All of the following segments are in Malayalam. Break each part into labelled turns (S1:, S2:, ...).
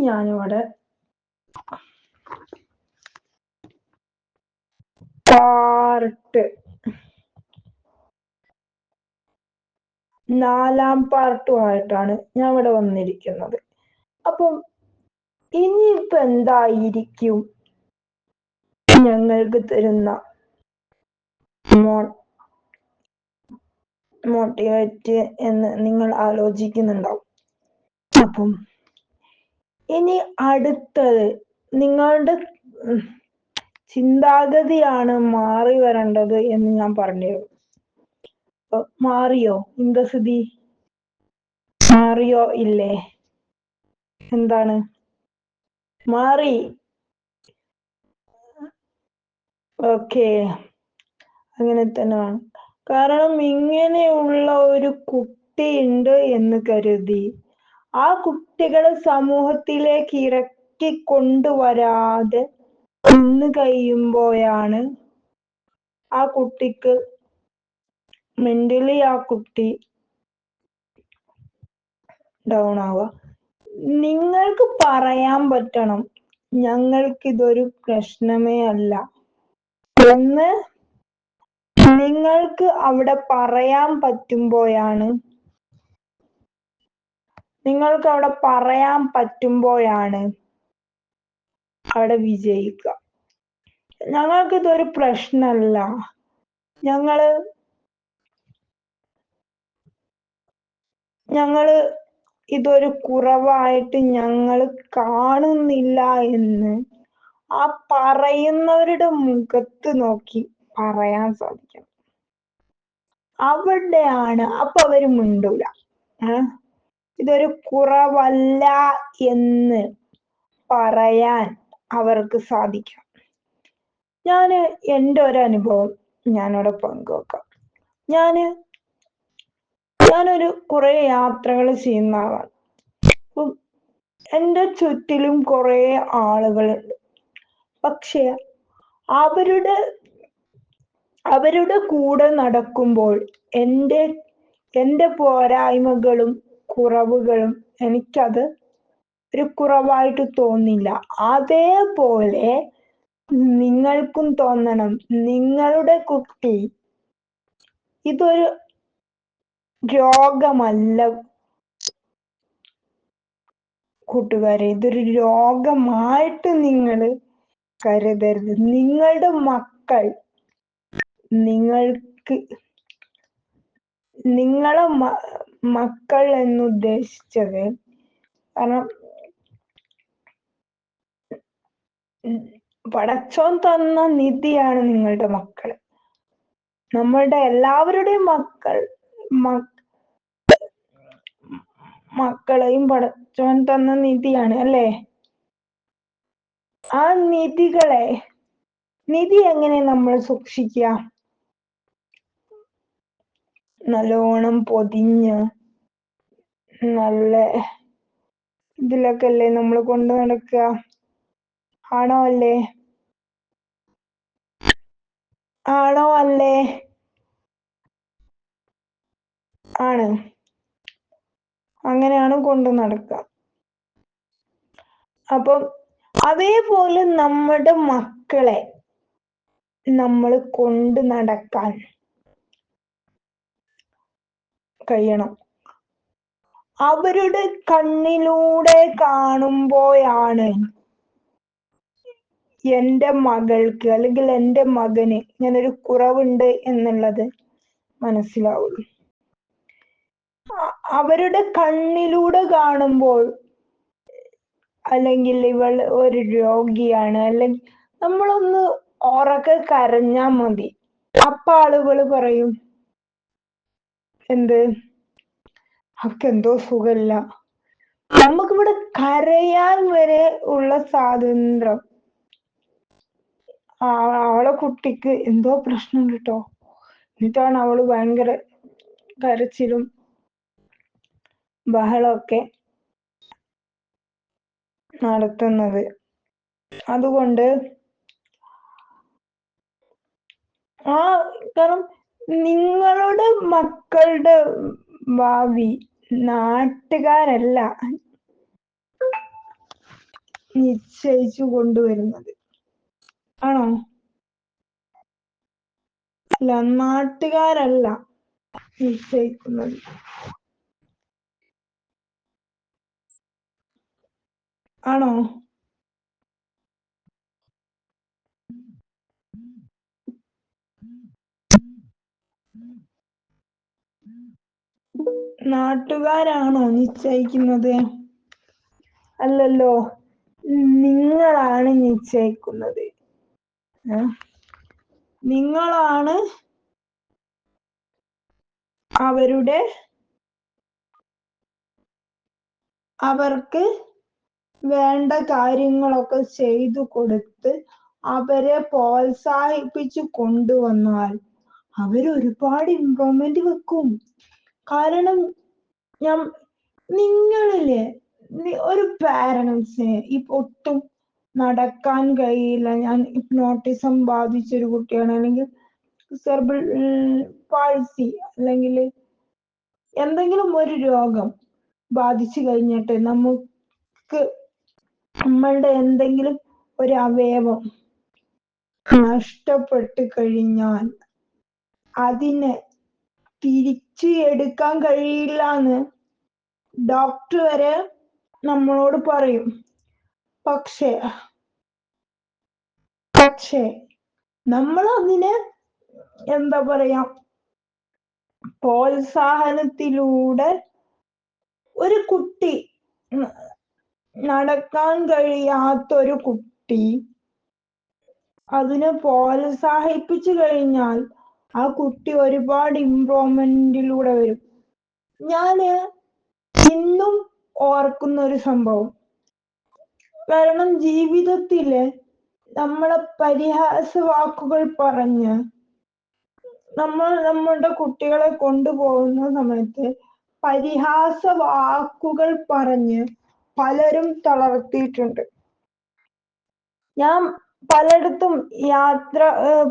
S1: ഞാനിവിടെ പാർട്ട് 4 പാർട്ടുമായിട്ടാണ് ഞാൻ ഇവിടെ വന്നിരിക്കുന്നത്. അപ്പം ഇനിയിപ്പോ എന്തായിരിക്കും ഞങ്ങൾക്ക് തരുന്ന മോട്ടിവേറ്റ് എന്ന് നിങ്ങൾ ആലോചിക്കുന്നുണ്ടാവും. അപ്പം ഇനി അടുത്തത് നിങ്ങളുടെ ചിന്താഗതിയാണ് മാറി വരേണ്ടത് എന്ന് ഞാൻ പറഞ്ഞു. മാറിയോ ഇന്ദസുതി? മാറിയോ ഇല്ലേ? എന്താണ് മാറി? ഓക്കെ, അങ്ങനെ തന്നെ വേണം. കാരണം ഇങ്ങനെയുള്ള ഒരു കുട്ടിയുണ്ട് എന്ന് കരുതി ആ കുട്ടികളെ സമൂഹത്തിലേക്ക് ഇറക്കി കൊണ്ടുവരാതെ നിന്ന് കഴിയുമ്പോഴാണ് ആ കുട്ടിക്ക് മെന്റലി ആ കുട്ടി ഡൗൺ ആവുക. നിങ്ങൾക്ക് പറയാൻ പറ്റണം ഞങ്ങൾക്കിതൊരു പ്രശ്നമേ അല്ല എന്ന്. നിങ്ങൾക്ക് അവിടെ പറയാൻ പറ്റുമ്പോഴാണ് അവിടെ വിജയിക്കുക. ഞങ്ങൾക്കിതൊരു പ്രശ്നമല്ല, ഞങ്ങള് ഇതൊരു കുറവായിട്ട് ഞങ്ങൾ കാണുന്നില്ല എന്ന് ആ പറയുന്നവരുടെ മുഖത്ത് നോക്കി പറയാൻ സാധിക്കണം. അവിടെയാണ് അപ്പൊ അവര് മിണ്ടൂല. ഇതൊരു കുറവല്ല എന്ന് പറയാൻ അവർക്ക് സാധിക്കണം. എൻ്റെ ഒരു അനുഭവം ഞാനിവിടെ പങ്കുവെക്കാം. ഞാനൊരു കുറെ യാത്രകൾ ചെയ്യുന്ന ആളാണ്. അപ്പം എൻ്റെ ചുറ്റിലും കുറെ ആളുകളുണ്ട്. പക്ഷെ അവരുടെ കൂടെ നടക്കുമ്പോൾ എൻ്റെ പോരായ്മകളും കുറവുകളും എനിക്കത് ഒരു കുറവായിട്ട് തോന്നില്ല. അതേപോലെ നിങ്ങൾക്കും തോന്നണം, നിങ്ങളുടെ കുട്ടി ഇതൊരു രോഗമല്ല കൂട്ടുകാരെ, ഇതൊരു രോഗമായിട്ട് നിങ്ങൾ കരുതരുത്. നിങ്ങളുടെ മക്കൾ നിങ്ങളെ മക്കൾ എന്നുദ്ദേശിച്ചത് കാരണം പടച്ചോൻ തന്ന നിധിയാണ് നിങ്ങളുടെ മക്കൾ. നമ്മളുടെ എല്ലാവരുടെയും മക്കളെയും പടച്ചോൻ തന്ന നിധിയാണ് അല്ലേ? ആ നിധി എങ്ങനെ നമ്മൾ സൂക്ഷിക്കുക? നല്ലോണം പൊതിഞ്ഞ് നല്ല ഇതിലൊക്കെ അല്ലേ നമ്മൾ കൊണ്ട് നടക്കുക? ആണോ അല്ലേ? ആണ്. അങ്ങനെയാണ് കൊണ്ട് നടക്കുക. അപ്പം അതേപോലെ നമ്മുടെ മക്കളെ നമ്മൾ കൊണ്ട് നടക്കാൻ കഴിയണം. അവരുടെ കണ്ണിലൂടെ കാണുമ്പോഴാണ് എൻ്റെ മകൾക്ക് അല്ലെങ്കിൽ എൻ്റെ മകന് ഇങ്ങനൊരു കുറവുണ്ട് എന്നുള്ളത് മനസ്സിലാവുള്ളൂ. അവരുടെ കണ്ണിലൂടെ കാണുമ്പോൾ അല്ലെങ്കിൽ ഇവൾ ഒരു രോഗിയാണ്, അല്ലെങ്കിൽ നമ്മളൊന്ന് ഉറക്കെ കരഞ്ഞാ മതി, അപ്പൊ ആളുകൾ പറയും എന്ത്, അവക്കെന്തോ സുഖമില്ല. നമുക്കിവിടെ കരയാൻ വരെ ഉള്ള സ്വാതന്ത്ര്യം അവളെ കുട്ടിക്ക് എന്തോ പ്രശ്നമുണ്ട് കേട്ടോ, എന്നിട്ടാണ് അവള് ഭയങ്കര കരച്ചിലും ബഹളമൊക്കെ നടത്തുന്നത്. അതുകൊണ്ട് കാരണം നിങ്ങളുടെ മക്കളുടെ ഭാവി നാട്ടുകാരല്ല, നിശ്ചയിച്ചു കൊണ്ടുവരുന്നത്. ആണോ? അല്ല, നാട്ടുകാരല്ല നിശ്ചയിക്കുന്നത്. ആണോ? നാട്ടുകാരാണോ നിശ്ചയിക്കുന്നത്? അല്ലല്ലോ, നിങ്ങളാണ് നിശ്ചയിക്കുന്നത്. നിങ്ങളാണ് അവർക്ക് വേണ്ട കാര്യങ്ങളൊക്കെ ചെയ്തു കൊടുത്ത് അവരെ പ്രോത്സാഹിപ്പിച്ചു കൊണ്ടുവന്നാൽ അവരൊരുപാട് ഇമ്പ്രൂവ്മെന്റ് വെക്കും. കാരണം നിങ്ങളില്ലേ, ഒരു പാരന്റ്സിന് ഇപ്പൊ ഒട്ടും നടക്കാൻ കഴിയില്ല, ഞാൻ ഹിപ്നോട്ടിസം ബാധിച്ചൊരു കുട്ടിയാണ്, അല്ലെങ്കിൽ സെർബിൾ പാൾസി, അല്ലെങ്കിൽ എന്തെങ്കിലും ഒരു രോഗം ബാധിച്ചു കഴിഞ്ഞിട്ട് നമ്മളുടെ എന്തെങ്കിലും ഒരു അവയവം നഷ്ടപ്പെട്ട് കഴിഞ്ഞാൽ അതിനെ തിരിച്ചു എടുക്കാൻ കഴിയില്ല എന്ന് ഡോക്ടർ വരെ നമ്മളോട് പറയും. പക്ഷേ നമ്മൾ അതിനെ എന്താ പറയാ, പ്രോത്സാഹനത്തിലൂടെ ഒരു കുട്ടി, നടക്കാൻ കഴിയാത്തൊരു കുട്ടി, അതിനെ പ്രോത്സാഹിപ്പിച്ചു കഴിഞ്ഞാൽ ആ കുട്ടി ഒരുപാട് ഇമ്പ്രൂവ്മെന്റിലൂടെ വരും. ഞാന് ഇന്നും ഓർക്കുന്ന ഒരു സംഭവം, കാരണം ജീവിതത്തില് നമ്മളെ പരിഹാസ വാക്കുകൾ പറഞ്ഞ് നമ്മളുടെ കുട്ടികളെ കൊണ്ടുപോകുന്ന സമയത്ത് പരിഹാസ വാക്കുകൾ പറഞ്ഞ് പലരും തളർത്തിയിട്ടുണ്ട്. ഞാൻ പലയിടത്തും യാത്ര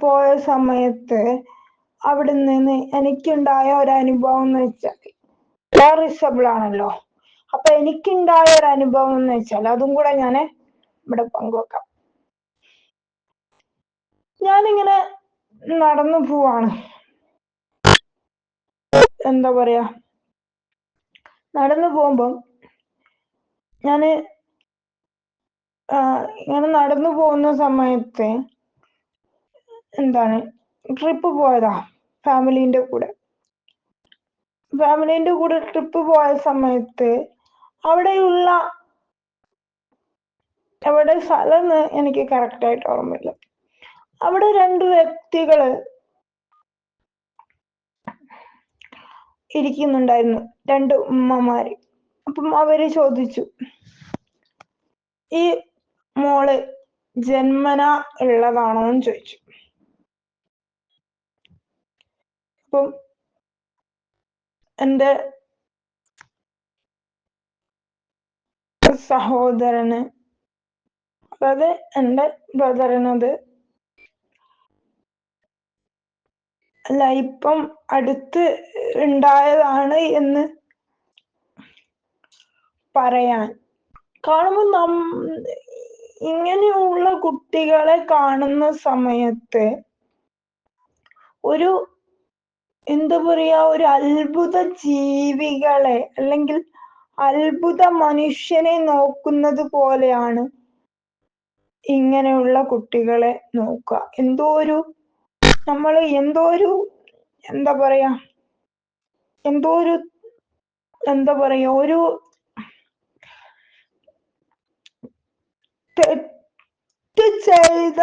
S1: പോയ സമയത്ത് അവിടെ നിന്ന് എനിക്കുണ്ടായ ഒരു അനുഭവം എന്ന് വെച്ചാൽ, ഞാൻ റിസബിൾ ആണല്ലോ, അപ്പൊ എനിക്കുണ്ടായ ഒരു അനുഭവം എന്ന് വെച്ചാൽ അതും കൂടെ ഞാൻ ഇവിടെ പങ്കുവെക്കാം. ഞാനിങ്ങനെ നടന്നു പോവാണ്, എന്താ പറയാ, നടന്നു പോകുമ്പോ ഞാന് ഇങ്ങനെ നടന്നു പോകുന്ന സമയത്ത് ട്രിപ്പ് പോയതാ ഫാമിലിന്റെ കൂടെ ട്രിപ്പ് പോയ സമയത്ത് എവിടെ സ്ഥലം എനിക്ക് കറക്റ്റ് ആയിട്ട് ഓർമ്മയില്ല. അവിടെ രണ്ട് വ്യക്തികള് ഇരിക്കുന്നുണ്ടായിരുന്നു, രണ്ട് ഉമ്മമാര്. അപ്പം അവര് ചോദിച്ചു, ഈ മോള് ജന്മനാ ഉള്ളതാണോന്ന് ചോദിച്ചു. അപ്പം എന്റെ സഹോദരന്, അതായത് എന്റെ ബ്രദറിനത് അല്ല, ഇപ്പം അടുത്ത് ഉണ്ടായതാണ് എന്ന് പറയാൻ. കാണുമ്പോൾ ഇങ്ങനെയുള്ള കുട്ടികളെ കാണുന്ന സമയത്ത് ഒരു എന്താ പറയാ, ഒരു അത്ഭുത ജീവികളെ അല്ലെങ്കിൽ അത്ഭുത മനുഷ്യനെ നോക്കുന്നത് പോലെയാണ് ഇങ്ങനെയുള്ള കുട്ടികളെ നോക്കുക. എന്തോ ഒരു ഒരു തെറ്റ് ചെയ്ത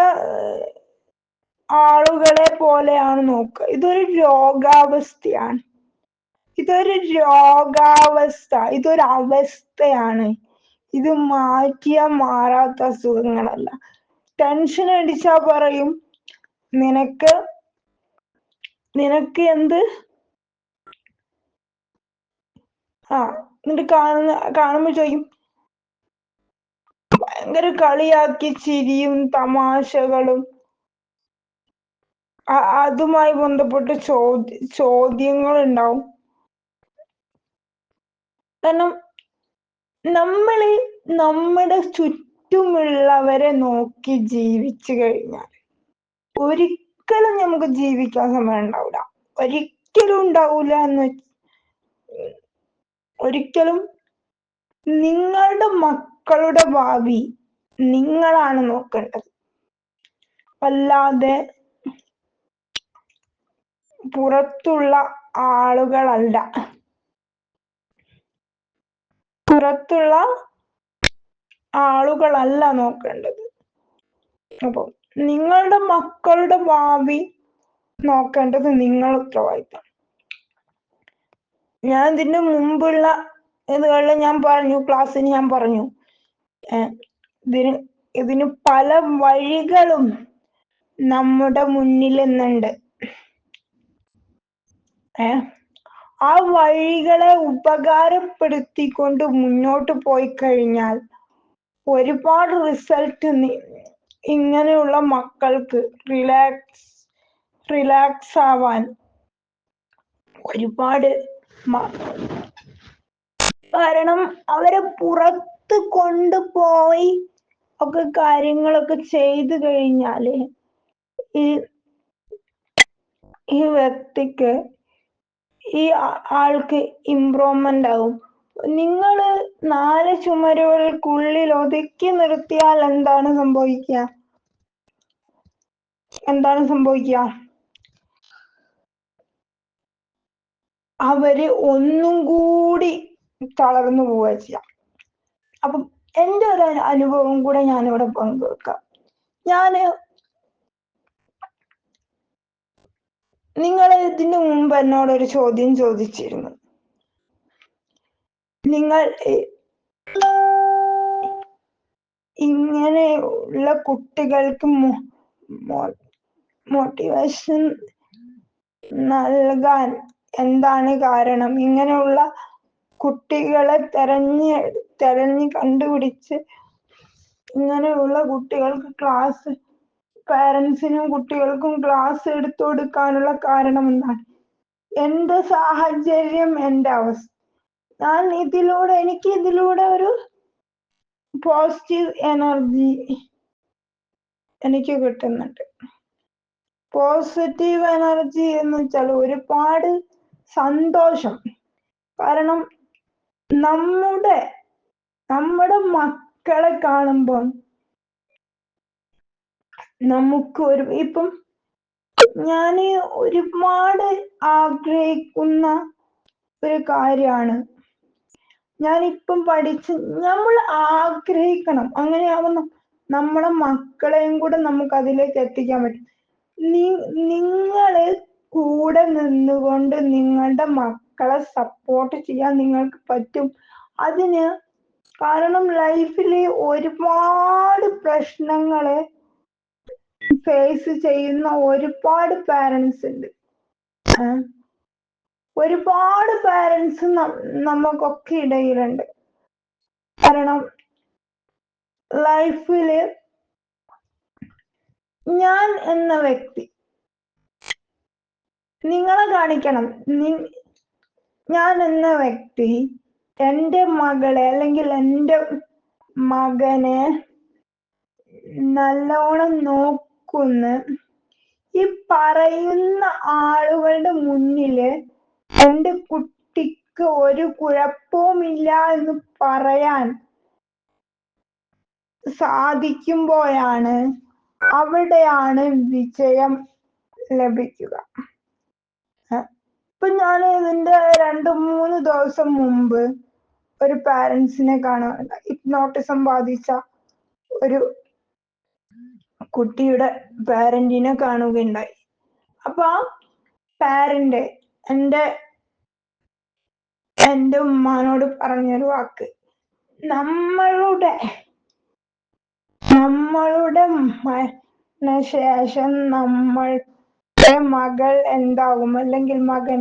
S1: ആളുകളെ പോലെയാണ് നോക്കുക. ഇതൊരു രോഗാവസ്ഥയാണ്, ഇതൊരു അവസ്ഥയാണ്. ഇത് മാറ്റിയാൽ മാറാത്ത അസുഖങ്ങളല്ല. ടെൻഷൻ അടിച്ചാ പറയും നിനക്ക് എന്ത് എന്നിട്ട് കാണുമ്പോ ചോദിക്കും, ഭയങ്കര കളിയാക്കി ചിരിയും തമാശകളും അതുമായി ബന്ധപ്പെട്ട് ചോദ്യങ്ങൾ ഉണ്ടാവും. കാരണം നമ്മുടെ ചുറ്റുമുള്ളവരെ നോക്കി ജീവിച്ചു കഴിഞ്ഞാൽ ഒരിക്കലും നമുക്ക് ജീവിക്കാൻ സമയം ഉണ്ടാവില്ല. ഒരിക്കലും ഉണ്ടാവൂല എന്ന് ഒരിക്കലും. നിങ്ങളുടെ മക്കളുടെ ഭാവി നിങ്ങളാണ് നോക്കേണ്ടത്, അല്ലാതെ പുറത്തുള്ള ആളുകളല്ല. പുറത്തുള്ള ആളുകളല്ല നോക്കേണ്ടത്. അപ്പൊ നിങ്ങളുടെ മക്കളുടെ ഭാവി നോക്കേണ്ടത് നിങ്ങൾ ഉത്തരവാദിത്തം. ഞാൻ ഇതിന് മുമ്പുള്ള ഇതുകളിൽ ഞാൻ പറഞ്ഞു, ക്ലാസ്സിന് ഞാൻ പറഞ്ഞു, ഇതിന് പല വഴികളും നമ്മുടെ മുന്നിൽ നിന്നുണ്ട്. ആ വഴികളെ ഉപകാരപ്പെടുത്തിക്കൊണ്ട് മുന്നോട്ട് പോയി കഴിഞ്ഞാൽ ഒരുപാട് റിസൾട്ട് ഇങ്ങനെയുള്ള മക്കൾക്ക് റിലാക്സ് ആവാൻ ഒരുപാട്. കാരണം അവരെ പുറത്ത് കൊണ്ടുപോയി ഒക്കെ കാര്യങ്ങളൊക്കെ ചെയ്തു കഴിഞ്ഞാല് ഈ വ്യക്തിക്ക്, ഈ ആൾക്ക് ഇംപ്രൂവ്മെന്റ് ആവും. നിങ്ങള് 4 ചുമരുകൾക്കുള്ളിൽ ഒതുക്കി നിർത്തിയാൽ എന്താണ് സംഭവിക്കുക? അവര് ഒന്നും കൂടി തളർന്നു പോവുക ചെയ്യാം. അപ്പം എൻ്റെ ഒരു അനുഭവം കൂടെ ഞാനിവിടെ പങ്കുവെക്കാം. നിങ്ങൾ ഇതിനു മുമ്പ് എന്നോടൊരു ചോദ്യം ചോദിച്ചിരുന്നു. നിങ്ങൾ ഇങ്ങനെയുള്ള കുട്ടികൾക്ക് മോട്ടിവേഷൻ നൽകാൻ എന്താണ് കാരണം? ഇങ്ങനെയുള്ള കുട്ടികളെ തെരഞ്ഞ് കണ്ടുപിടിച്ച് ഇങ്ങനെയുള്ള കുട്ടികൾക്ക് പാരന്റ്സിനും കുട്ടികൾക്കും ക്ലാസ് എടുത്തു കൊടുക്കാനുള്ള കാരണം എന്താണ്? എന്റെ സാഹചര്യം, എന്റെ അവസ്ഥ. എനിക്ക് ഇതിലൂടെ ഒരു പോസിറ്റീവ് എനർജി എനിക്ക് കിട്ടുന്നുണ്ട്. പോസിറ്റീവ് എനർജി എന്ന് വെച്ചാൽ ഒരുപാട് സന്തോഷം. കാരണം നമ്മുടെ മക്കളെ കാണുമ്പോൾ നമുക്ക് ഇപ്പം ഞാൻ ഒരുപാട് ആഗ്രഹിക്കുന്ന ഒരു കാര്യമാണ്. ഞാനിപ്പം നമ്മൾ ആഗ്രഹിക്കണം, അങ്ങനെയാവുന്ന നമ്മളെ മക്കളെയും കൂടെ നമുക്ക് അതിലേക്ക് എത്തിക്കാൻ പറ്റും. നിങ്ങള് കൂടെ നിന്നുകൊണ്ട് നിങ്ങളുടെ മക്കളെ സപ്പോർട്ട് ചെയ്യാൻ നിങ്ങൾക്ക് പറ്റും. കാരണം ലൈഫില് ഒരുപാട് പ്രശ്നങ്ങള് ഫേസ് ചെയ്യുന്ന ഒരുപാട് പാരന്റ്സ് ഉണ്ട്. ഒരുപാട് പാരന്റ്സ് നമുക്കൊക്കെ ഇടയിലുണ്ട്. കാരണം ലൈഫില് ഞാൻ എന്ന വ്യക്തി നിങ്ങളെ കാണിക്കണം. ഞാൻ എന്ന വ്യക്തി എൻ്റെ മകളെ അല്ലെങ്കിൽ എൻ്റെ മകനെ നല്ലോണം നോക്കുന്ന ഈ പറയുന്ന ആളുകളുടെ മുന്നില് എൻ്റെ കുട്ടിക്ക് ഒരു കുഴപ്പവുമില്ല എന്ന് പറയാൻ സാധിക്കുമ്പോഴാണ് അവിടെയാണ് വിജയം ലഭിക്കുക. ഇപ്പൊ ഞാൻ ഇതിന്റെ 2-3 ദിവസം മുമ്പ് ഒരു പാരന്റ്സിനെ കാണാൻ, ഹിപ്നോട്ടിസം ബാധിച്ച ഒരു കുട്ടിയുടെ പാരന്റിനെ കാണുകയുണ്ടായി. അപ്പൊ ആ പാരന്റ് എൻ്റെ ഉമ്മാനോട് പറഞ്ഞൊരു വാക്ക്, നമ്മളുടെ ശേഷം നമ്മളുടെ മകൾ എന്താകും അല്ലെങ്കിൽ മകൻ.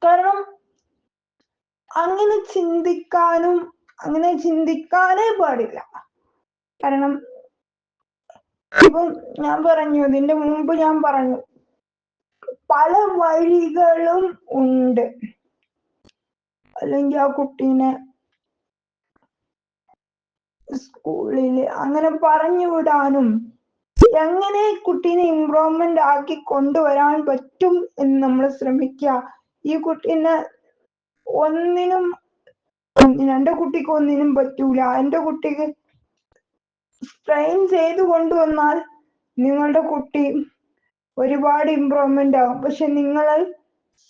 S1: കാരണം അങ്ങനെ ചിന്തിക്കാനേ പാടില്ല. കാരണം ഇപ്പം ഞാൻ പറഞ്ഞു, ഇതിന്റെ മുമ്പ് ഞാൻ പറഞ്ഞു, പല വഴികളും ഉണ്ട്. അല്ലെങ്കിൽ ആ കുട്ടീനെ സ്കൂളില് അങ്ങനെ പറഞ്ഞു വിടാനും എങ്ങനെ കുട്ടീനെ ഇംപ്രൂവ്മെന്റ് ആക്കി കൊണ്ടുവരാൻ പറ്റും എന്ന് നമ്മൾ ശ്രമിക്കുക. ഈ കുട്ടീനെ ഒന്നിനും എന്റെ കുട്ടിക്ക് ഒന്നിനും പറ്റൂല, എന്റെ കുട്ടിക്ക് ട്രെയിൻ ചെയ്ത് കൊണ്ടുവന്നാൽ നിങ്ങളുടെ കുട്ടി ഒരുപാട് ഇംപ്രൂവ്മെന്റ് ആവും. പക്ഷെ നിങ്ങൾ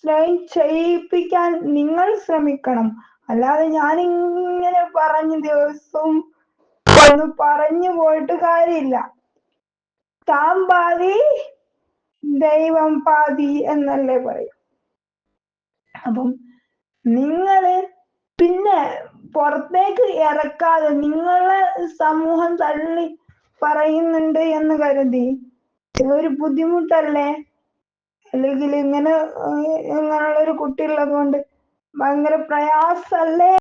S1: ട്രെയിൻ ചെയ്യിപ്പിക്കാൻ നിങ്ങൾ ശ്രമിക്കണം. അല്ലാതെ ഞാനിങ്ങനെ പറഞ്ഞ് ദിവസവും ഒന്ന് പറഞ്ഞു പോയിട്ട് കാര്യമില്ല. താൻ പാതി ദൈവം പാതി എന്നല്ലേ പറയും. അപ്പം നിങ്ങള് പിന്നെ പുറത്തേക്ക് ഇറക്കാതെ നിങ്ങളെ സമൂഹം തള്ളി പറയുന്നുണ്ട് എന്ന് കരുതി ഇതൊരു ബുദ്ധിമുട്ടല്ലേ, അല്ലെങ്കിൽ ഇങ്ങനെയുള്ളൊരു കുട്ടി ഉള്ളത് കൊണ്ട് ഭയങ്കര പ്രയാസല്ലേ